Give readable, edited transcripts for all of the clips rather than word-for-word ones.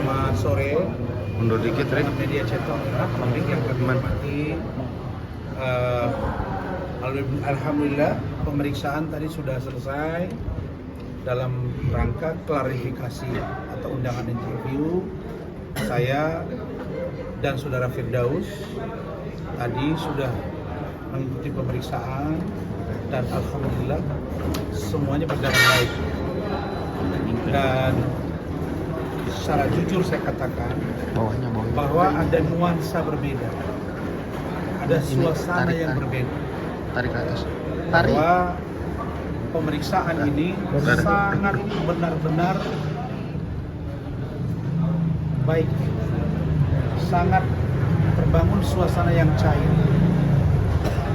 Selamat sore, Mundur dikit, Rick. media cetak yang kami hormati. Alhamdulillah pemeriksaan tadi sudah selesai dalam rangka klarifikasi atau undangan interview. Saya dan saudara Firdaus tadi sudah mengikuti pemeriksaan dan alhamdulillah semuanya berjalan baik. Dan secara jujur saya katakan bahwa ada nuansa berbeda, ada suasana yang berbeda. Tarik ke atas. Bahwa pemeriksaan ini sangat benar-benar baik, sangat terbangun suasana yang cair,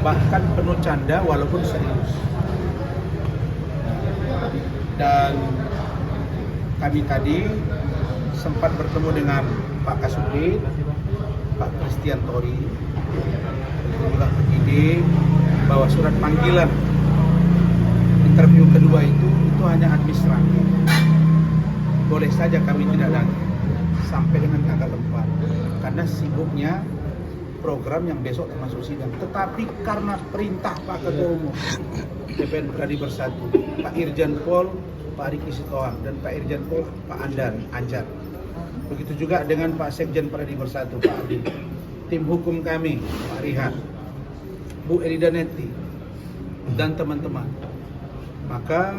bahkan penuh canda walaupun serius. Dan kami tadi sempat bertemu dengan Pak Kasubdit, Pak Christian Tori, juga penyidik, bahwa surat panggilan interview kedua itu hanya administratif. Boleh saja kami tidak datang sampai dengan tanggal 4 karena sibuknya program yang besok termasuk sidang. Tetapi karena perintah Pak Ketua Umum DPN Pradi Bersatu, Pak Irjen Pol Pak Riki Sitohang dan Pak Irjen Pol Pak Anjar. Begitu juga dengan Pak Sekjen Pradi Bersatu, Pak Adi, tim hukum kami, Pak Rihan, Bu Elida Neti, dan teman-teman. Maka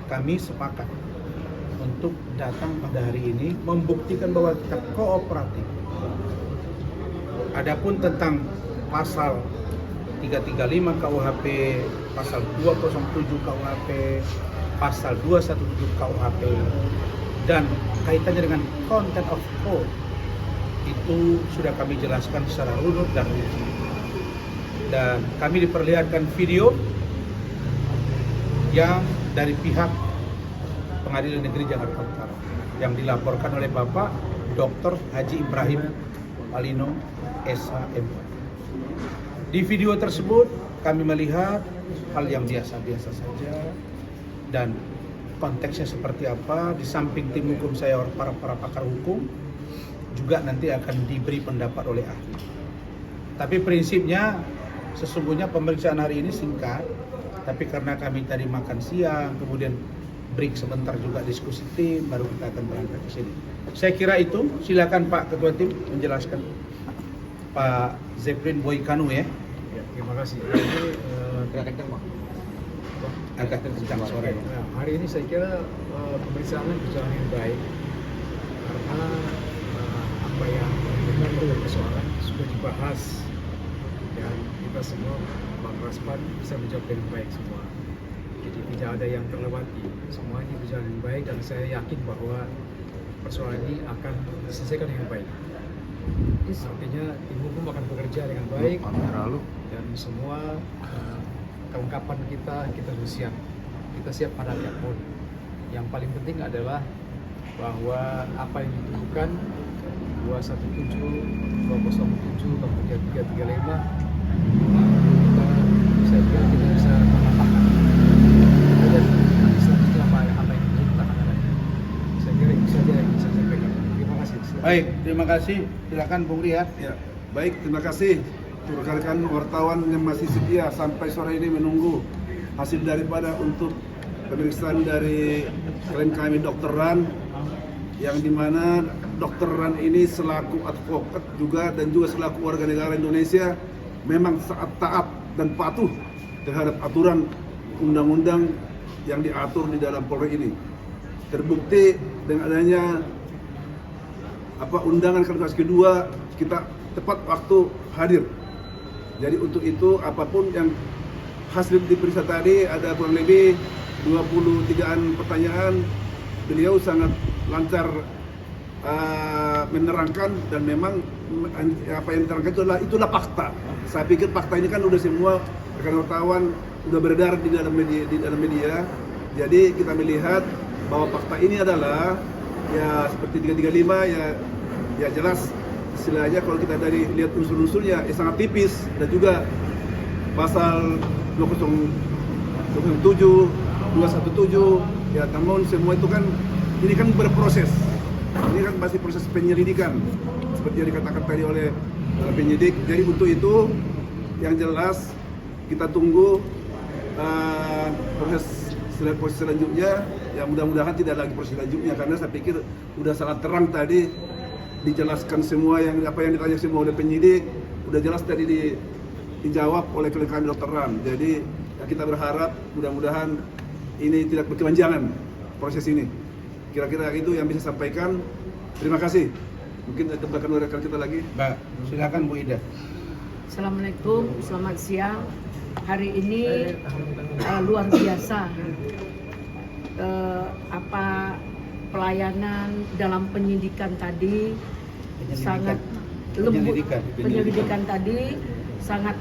kami sepakat untuk datang pada hari ini membuktikan bahwa kita kooperatif. Adapun tentang pasal 335 KUHP, pasal 207 KUHP, pasal 217 KUHP, dan kaitannya dengan content of code itu sudah kami jelaskan secara runut dan rinci. Dan kami diperlihatkan video yang dari pihak Pengadilan Negeri Jakarta Utara yang dilaporkan oleh Bapak Dr. Haji Ibrahim Palino SHM. Di video tersebut kami melihat hal yang biasa-biasa saja dan konteksnya seperti apa. Di samping tim hukum saya, para pakar hukum juga nanti akan diberi pendapat oleh ahli. Tapi prinsipnya sesungguhnya pemeriksaan hari ini singkat, tapi karena kami tadi makan siang, kemudian break sebentar juga diskusi tim, baru kita akan berangkat ke sini. Saya kira itu. Silakan Pak Ketua Tim menjelaskan. Pak Zeprin Boykanu ya. Terima kasih. Agak kencang sore. Nah, hari ini saya kira pemeriksaan berjalan dengan baik karena apa yang menjadi persoalan sudah dibahas dan kita semua Bang Raspan bisa menjawab dengan baik semua. Jadi tidak ada yang terlewati, semuanya berjalan dengan baik dan saya yakin bahwa persoalan ini akan diselesaikan dengan baik. Artinya tim hukum akan bekerja dengan baik dan semua kelengkapan kita siap. Kita siap pada apapun. Yang paling penting adalah bahwa apa yang dituduhkan 217, 207, kemudian 335 kita bisa mengatakan. Kita lihat nanti selanjutnya apa yang dilakukan. Saya kira itu saja yang bisa saya sampaikan. Terima kasih. Baik, terima kasih. Silakan Bung Riyad. Ya, baik, terima kasih rekan-rekan wartawan yang masih setia sampai sore ini menunggu hasil daripada untuk pemeriksaan dari klien kami Dr. Ran, yang dimana Dr. Ran ini selaku advokat juga dan juga selaku warga negara Indonesia memang sangat taat dan patuh terhadap aturan undang-undang yang diatur di dalam Polri ini. Terbukti dengan adanya undangan klarifikasi kedua, kita tepat waktu hadir. Jadi untuk itu apapun yang hasil diperiksa tadi ada kurang lebih 23-an pertanyaan, beliau sangat lancar menerangkan dan memang apa yang diterangkan itulah fakta. Saya pikir fakta ini kan udah semua rekan wartawan udah beredar di dalam media. Jadi kita melihat bahwa fakta ini adalah ya seperti 335 ya jelas istilahnya kalau kita dari lihat unsur-unsurnya sangat tipis, dan juga pasal 207, 217 ya, namun semua itu kan ini kan berproses. Ini kan masih proses penyelidikan seperti yang dikatakan tadi oleh penyidik. Jadi untuk itu yang jelas kita tunggu proses selanjutnya. Ya mudah-mudahan tidak lagi proses selanjutnya, karena saya pikir udah sangat terang tadi dijelaskan semua apa yang ditanya semua oleh penyidik, udah jelas tadi dijawab oleh klien kami Dr. Ran. Jadi ya kita berharap mudah-mudahan ini tidak berkepanjangan proses ini. Kira-kira itu yang bisa sampaikan. Terima kasih. Mungkin tambahkan oleh rekan kita lagi. Mbak, silakan Bu Ida. Assalamualaikum, selamat siang. Hari ini luar biasa pelayanan dalam penyidikan tadi sangat lembut. Penyelidikan tadi sangat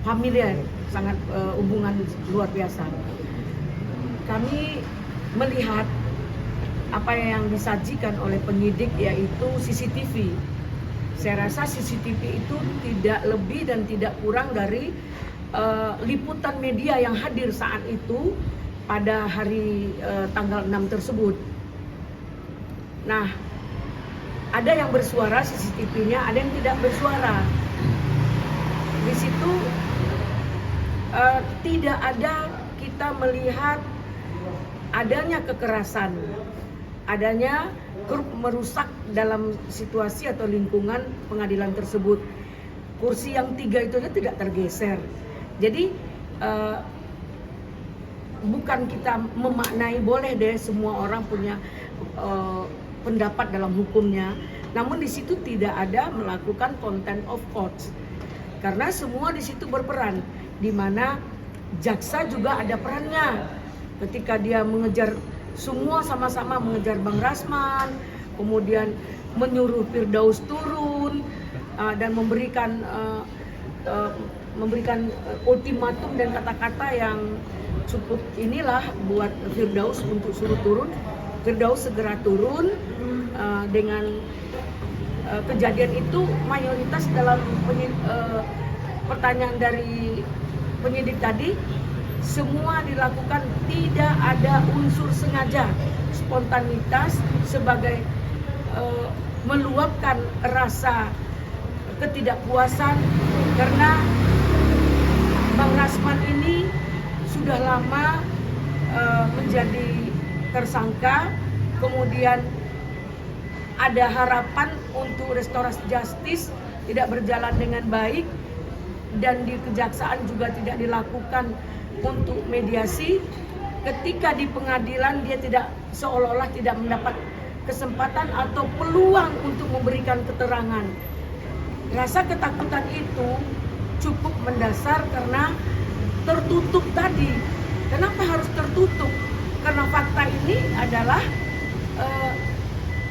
familiar, sangat hubungan luar biasa. Kami melihat apa yang disajikan oleh penyidik yaitu CCTV. Saya rasa CCTV itu tidak lebih dan tidak kurang dari liputan media yang hadir saat itu pada hari tanggal 6 tersebut. Nah, ada yang bersuara CCTV-nya, ada yang tidak bersuara. Di situ tidak ada kita melihat adanya kekerasan, adanya merusak dalam situasi atau lingkungan pengadilan tersebut. Kursi yang 3 itu aja tidak tergeser. Jadi bukan kita memaknai boleh deh semua orang punya pendapat dalam hukumnya, namun di situ tidak ada melakukan contempt of court, karena semua di situ berperan, di mana jaksa juga ada perannya ketika dia mengejar, semua sama-sama mengejar Bang Rasman, kemudian menyuruh Firdaus turun dan memberikan ultimatum dan kata-kata yang cukup inilah buat Firdaus untuk suruh turun. Firdaus segera turun. Dengan kejadian itu mayoritas dalam pertanyaan dari penyidik tadi, semua dilakukan tidak ada unsur sengaja, spontanitas sebagai meluapkan rasa ketidakpuasan, karena Bang Rasman ini sudah lama menjadi tersangka, kemudian ada harapan untuk restorasi justice tidak berjalan dengan baik, dan di kejaksaan juga tidak dilakukan untuk mediasi. Ketika di pengadilan dia tidak, seolah-olah tidak mendapat kesempatan atau peluang untuk memberikan keterangan. Rasa ketakutan itu cukup mendasar karena tertutup tadi. Kenapa harus tertutup? Karena fakta ini adalah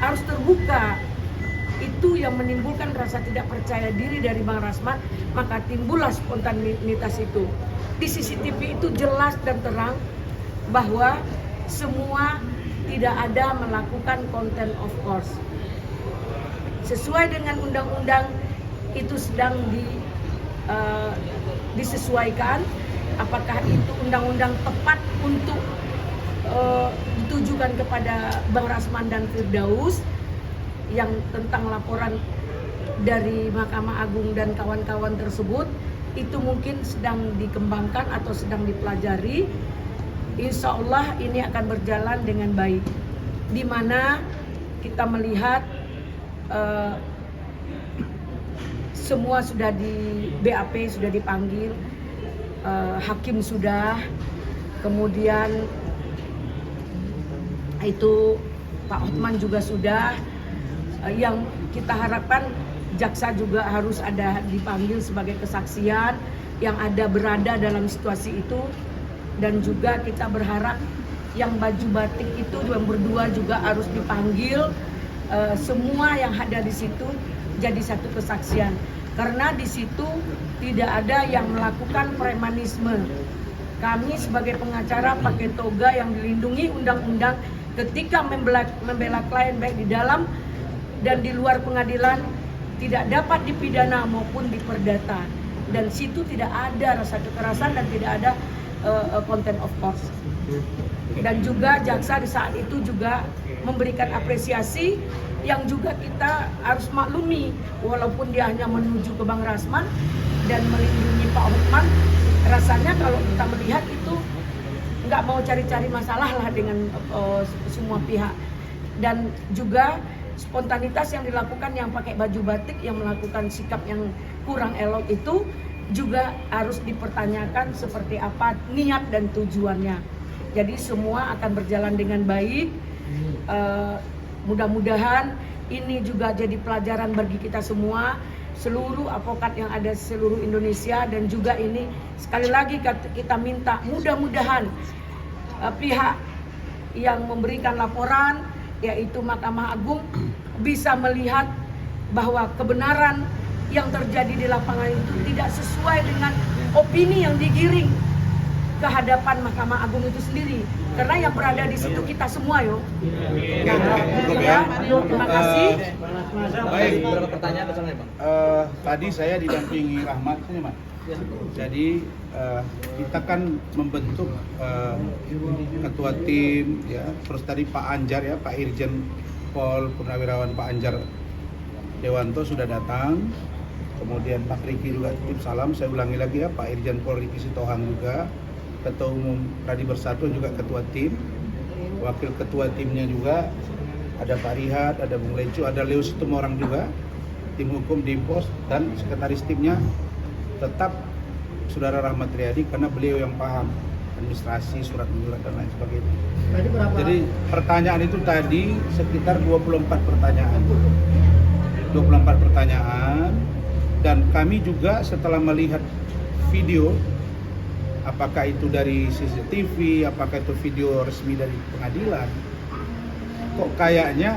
harus terbuka. Itu yang menimbulkan rasa tidak percaya diri dari Bang Rasman, maka timbullah spontanitas itu. Di CCTV itu jelas dan terang bahwa semua tidak ada melakukan contempt of court. Sesuai dengan undang-undang itu sedang disesuaikan, apakah itu undang-undang tepat untuk ditujukan kepada Bang Rasman dan Firdaus yang tentang laporan dari Mahkamah Agung dan kawan-kawan tersebut, itu mungkin sedang dikembangkan atau sedang dipelajari. Insya Allah ini akan berjalan dengan baik, di mana kita melihat semua sudah di BAP, sudah dipanggil, hakim sudah, kemudian itu Pak Hotman juga sudah. Yang kita harapkan jaksa juga harus ada dipanggil sebagai kesaksian yang ada berada dalam situasi itu, dan juga kita berharap yang baju batik itu yang berdua juga harus dipanggil. Semua yang ada di situ jadi satu kesaksian, karena di situ tidak ada yang melakukan premanisme. Kami sebagai pengacara pakai toga yang dilindungi undang-undang. Ketika membela klien baik di dalam dan di luar pengadilan, tidak dapat dipidana maupun diperdata, dan situ tidak ada rasa kekerasan dan tidak ada contempt of court. Dan juga jaksa di saat itu juga memberikan apresiasi yang juga kita harus maklumi, walaupun dia hanya menuju ke Bang Rasman dan melindungi Pak Hotman, rasanya kalau kita melihat itu nggak mau cari-cari masalah lah dengan semua pihak. Dan juga spontanitas yang dilakukan yang pakai baju batik, yang melakukan sikap yang kurang elok itu juga harus dipertanyakan seperti apa niat dan tujuannya. Jadi semua akan berjalan dengan baik. Mudah-mudahan ini juga jadi pelajaran bagi kita semua, seluruh advokat yang ada seluruh Indonesia. Dan juga ini sekali lagi kita minta mudah-mudahan pihak yang memberikan laporan yaitu Mahkamah Agung bisa melihat bahwa kebenaran yang terjadi di lapangan itu tidak sesuai dengan opini yang digiring ke hadapan Mahkamah Agung itu sendiri. Karena yang berada di situ kita semua yo. Terima kasih. Baik. Beberapa pertanyaan misalnya, Bang. Tadi saya didampingi Rahmat ini, Mas. Jadi kita kan membentuk ketua tim, ya. Terus tadi Pak Anjar, ya, Pak Irjen Pol Purnawirawan Pak Anjar Dewanto sudah datang. Kemudian Pak Riki juga tim salam. Saya ulangi lagi, ya, Pak Irjen Pol Riki Sitohang juga. Ketua Umum Pradi Bersatu juga ketua tim, wakil ketua timnya juga ada Pak Rihat, ada Bung Lecu, ada Leo Situmorang juga, tim hukum Dimpos, dan sekretaris timnya tetap Saudara Rahmat Riyadi karena beliau yang paham administrasi, surat menyurat dan lain sebagainya. Jadi pertanyaan itu tadi sekitar 24 pertanyaan. 24 pertanyaan, dan kami juga setelah melihat video, apakah itu dari CCTV, apakah itu video resmi dari pengadilan, kok kayaknya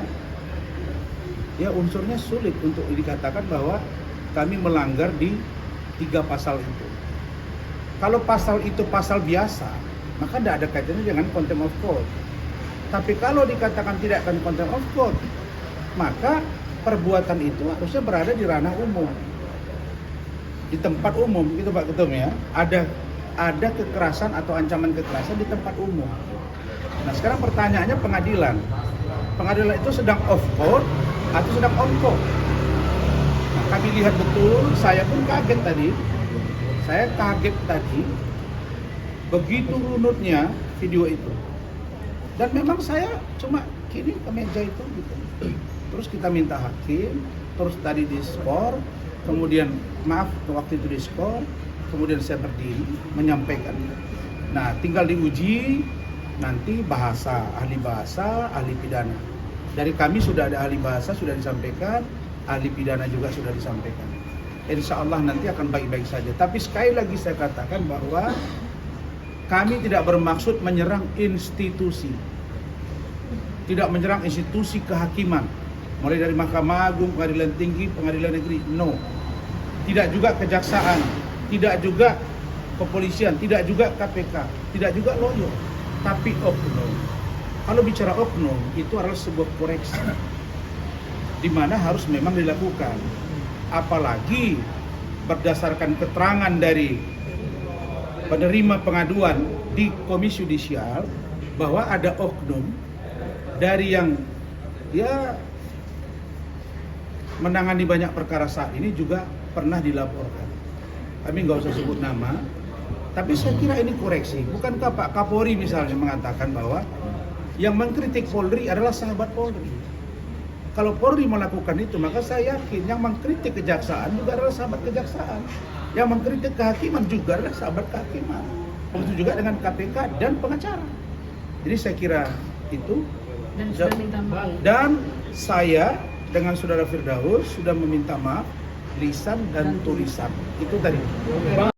ya unsurnya sulit untuk dikatakan bahwa kami melanggar di 3 pasal itu. Kalau pasal itu pasal biasa, maka tidak ada kaitannya dengan contempt of court. Tapi kalau dikatakan tidak akan contempt of court, maka perbuatan itu harusnya berada di ranah umum, di tempat umum, gitu Pak Ketum, ya. Ada kekerasan atau ancaman kekerasan di tempat umum. Nah, sekarang pertanyaannya pengadilan. Pengadilan itu sedang off court atau sedang on court? Nah, kami lihat betul, saya pun kaget tadi. Begitu runutnya video itu. Dan memang saya cuma kini ke meja itu gitu. Terus kita minta hakim, terus tadi diskor, kemudian maaf waktu itu diskor. Kemudian saya berdiri menyampaikan. Nah, tinggal diuji nanti bahasa, ahli pidana. Dari kami sudah ada ahli bahasa, sudah disampaikan, ahli pidana juga sudah disampaikan. Insya Allah nanti akan baik-baik saja. Tapi sekali lagi saya katakan bahwa kami tidak bermaksud menyerang institusi. Tidak menyerang institusi kehakiman. Mulai dari Mahkamah Agung, Pengadilan Tinggi, Pengadilan Negeri, no. Tidak juga kejaksaan. Tidak juga kepolisian, tidak juga KPK, tidak juga loyo, tapi oknum. Kalau bicara oknum, itu adalah sebuah koreksi, di mana harus memang dilakukan. Apalagi berdasarkan keterangan dari penerima pengaduan di Komisi Yudisial, bahwa ada oknum dari yang menangani banyak perkara saat ini juga pernah dilaporkan. Kami nggak usah sebut nama, tapi saya kira ini koreksi. Bukankah Pak Kapolri misalnya mengatakan bahwa yang mengkritik Polri adalah sahabat Polri? Kalau Polri melakukan itu, maka saya yakin yang mengkritik kejaksaan juga adalah sahabat kejaksaan. Yang mengkritik kehakiman juga adalah sahabat kehakiman. Begitu juga dengan KPK dan pengacara. Jadi saya kira itu. Dan sudah minta maaf. Dan saya dengan Saudara Firdaus sudah meminta maaf lisan dan tulisan. Itu tadi.